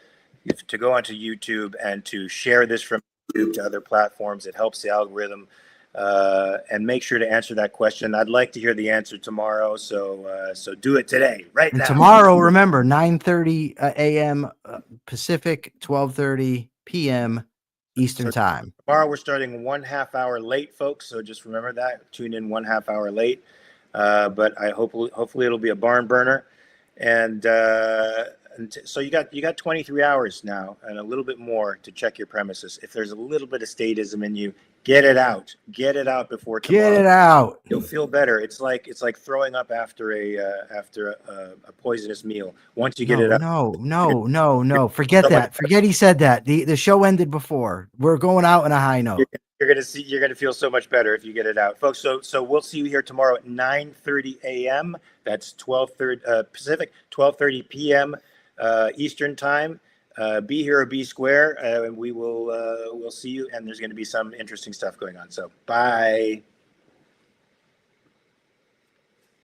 go onto YouTube and to share this from YouTube to other platforms. It helps the algorithm. And make sure to answer that question. I'd like to hear the answer tomorrow, so do it today, right now. Tomorrow, remember, 9:30 a.m. Pacific, 12:30 p.m. Eastern time. Tomorrow we're starting 1/2 hour late, folks. So just remember that. Tune in 1/2 hour late. But I hopefully it'll be a barn burner, and so you got 23 hours now and a little bit more to check your premises. If there's a little bit of statism in you, get it out before tomorrow. Get it out. You'll feel better. It's like throwing up after a poisonous meal. Once you get it out. No. Forget that. Forget he said that. The show ended before. We're going out on a high note. You're gonna feel so much better if you get it out, folks. So we'll see you here tomorrow at 9:30 a.m. That's 12:30 Pacific, 12:30 p.m. Eastern time. Be here or be square, and we'll see you. And there's going to be some interesting stuff going on. So bye.